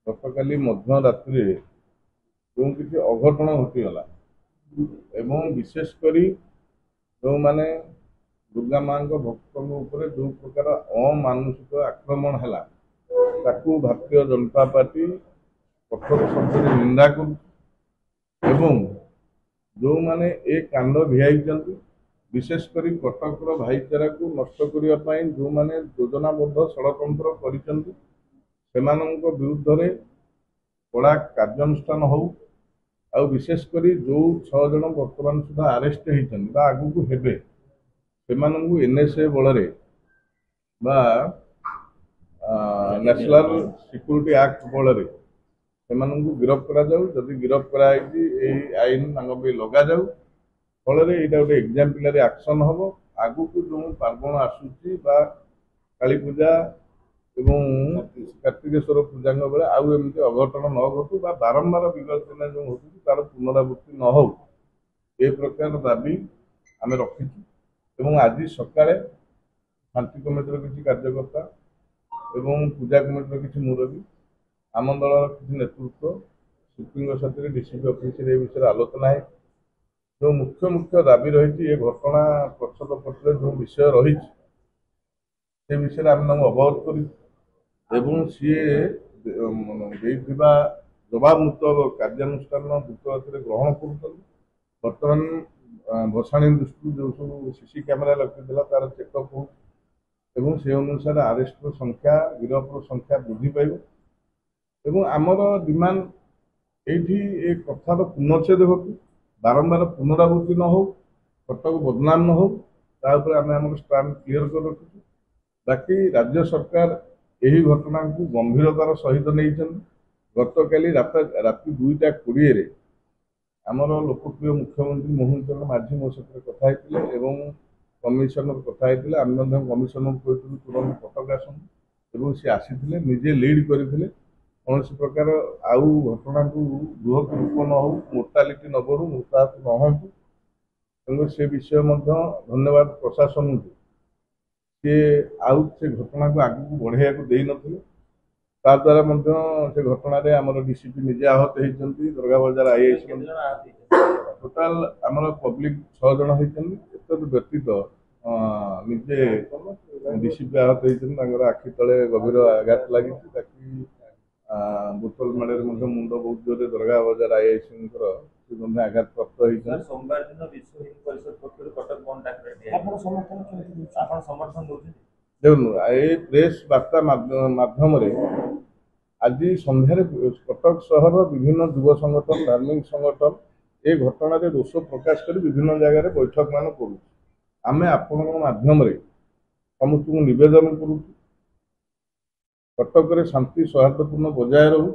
गतकाली मध्यरात्रि जो किसी अघटन घटीगला एवं विशेषकर जो माने दुर्गा माँ भक्त जो प्रकार अमानुषिक आक्रमण है भारतीय जनता पार्टी कठोर शब्द निंदा कर जो माने ए कांड भिआई विशेषकर कटकर भाईचारा को नष्ट करने जो माने योजनाबद्ध षड़यंत्र कर विरुद्ध में कड़ा कार्यानुष्ठान हो विशेषकर जो 6 जन बर्तमान सुधा आरेस्ट होती आगु को हेबे एनएसए बल नेशनल सिक्यूरिटी एक्ट बल गिरफ करा गिरफ कराई आईन लगा जाऊ फल यहाँ गोटे एग्जाम्पलरी एक्शन हम आगु को जो पार्वण आसूची काली पूजा एवं कार्तिकेश्वर पूजा बेले आउ एमती अघटन न घटू बारंबार विगत दिन जो हो तार पुनरावृत्ति न हो ए प्रकार दाबी आम रखीचु। आज सकाଳେ शांति कमिटर किसी कार्यकर्ता एवं पूजा कमिटर किसी मुरबी आम दल किसी नेतृत्व सीपी साथी डीसीपी ऑफिस विषय आलोचना है जो मुख्य मुख्य दाबी रही है घटना प्रच्छद पत्र जो विषय रही से विषय आम अवगत कर सी जवाब मुताबक कार्यानुष्ठान द्रुतगति ग्रहण कर बर्तमान भसाणी दृष्टि जो सब सीसी कैमेरा लगी तार चेकअप हो से अनुसार आरेस्ट संख्या गिरफ्र संख्या वृद्धि पाइब आमर डिमांड ये कथार पूर्णच्छेद घटू बारंबार पुनरावृत्ति न हो कटक बदनाम न हो आम स्टांड क्लीयर कर रखीचु। बाकी राज्य सरकार यही घटना को गंभीरतार सहित नहीं गतकाली राति 2:20 आमर लोकप्रिय मुख्यमंत्री मोहन चरण माझी मो सहित कथा कमिशनर कथा आम कमिशनर कहूँ तुरंत कटक आसतु सी आसी निजे लीड करते कौन प्रकार आउ घटना को गृह को रूप न हो मोर्टालिटी न बढ़ू मृताहत न हूँ तेणु से विषय धन्यवाद प्रशासन को सी आउ से घटना को आगे को बढ़ाइया दे नाद्वारा से घटना आमर डीसीपी निजे आहत होती दुर्गा बजार आईआईसी टोटाल आमर पब्लिक 6 जन होती व्यतीत निजे डीसीपी आहत होती आखि तले गभीर आघात लगी बोतल मेड़ मुंड बहुत जोर दुर्गा बजार आईआईसी आघात प्राप्त होती सोमवार दिन विश्व हिंदू परिषद पक्षर कटक बंद देखो ये प्रेस वार्ता माध्यम आज सन्धार कटक सहर विभिन्न युव संगठन धार्मिक संगठन ये घटना रोष प्रकाश कर विभिन्न जगह बैठक मान करूँ आम आपण माध्यम समस्त नवेदन करूँ कटक शांति सौहार्दपूर्ण बजाय रहू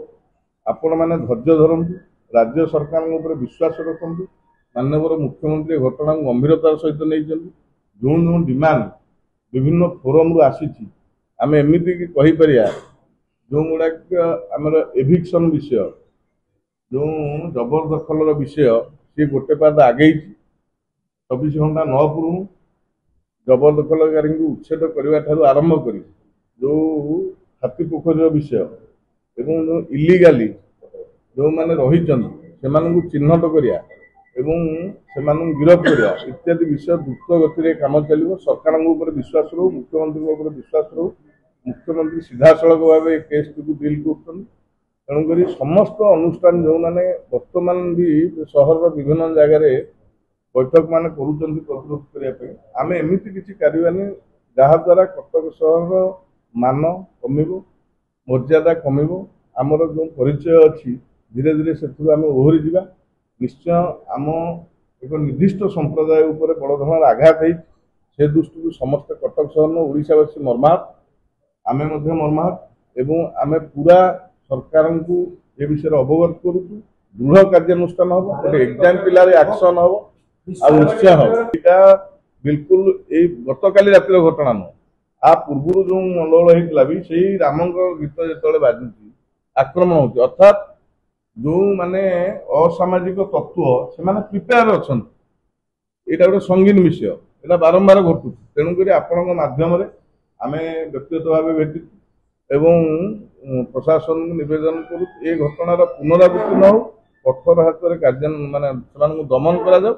आपण मैंने धैर्य धरतु राज्य सरकार विश्वास रखु माननीय मुख्यमंत्री घटना गंभीरतार सहित नहीं जो जो डिमांड विभिन्न फोरम रु आसी आम एमती कहीपर जो गुड़ाक आमर एभिक्शन विषय जो जबरदखल विषय सी गोटे पाद आगे 24 घंटा न पूर्व जबरदखलकारी उच्छेद करने आरंभ कर जो हाथी पोखरी विषय एवं जो इलिगाली जो मैंने रही चिन्हट करा गिरफ करा इत्यादि विषय द्रुत गति कम चलो सरकार विश्वास रो मुख्यमंत्री विश्वास रो मुख्यमंत्री सीधा सड़क भाव केस टी डिल कर तेणुक समस्त अनुष्ठान जो मैंने बर्तमान भी सहर विभिन्न जगार बैठक मान प्रतिरोध करने आम एमती किसी कार्यानी जहाद्वारा कटक सहर मान कम मर्यादा कम आमर जो परिचय अच्छी धीरे धीरे से आम ओहरी जा निश्चय आम एक निर्दिष्ट संप्रदाय उपर बड़ धरण आघात से दृष्टि समस्त कटक सहर ओडिशावासी मर्माहत आमे मर्माहत एवं आमे पूरा सरकार को ये विषय अवगत करूँ दृढ़ कार्यानुष्ठान हम गोटे एग्जाम्पलरी एक्शन हम निश्चय हम यहाँ बिल्कुल ये गतकाली रातिर घटना नुह आ पूर्व जो मंडल होता भी से राम गीत जो बाजुची आक्रमण होती अर्थात जो माने असामाजिक तत्व से प्रिपेयर अच्छा यहाँ गोटे संगीन विषय यहाँ बारंबार घटू तेणुक आपण मध्यम आम व्यक्तिगत भाव भेटी एवं ପ୍ରଶାସନକୁ ନିବେଦନ କରୁ ଏ ଘଟଣାର ପୁନରାବୃତ୍ତି ନ ହଉ, କଠୋର ହାତରେ କାର୍ଯ୍ୟ ମାନେ ସେମାନଙ୍କୁ ଦମନ କରାଯାଉ।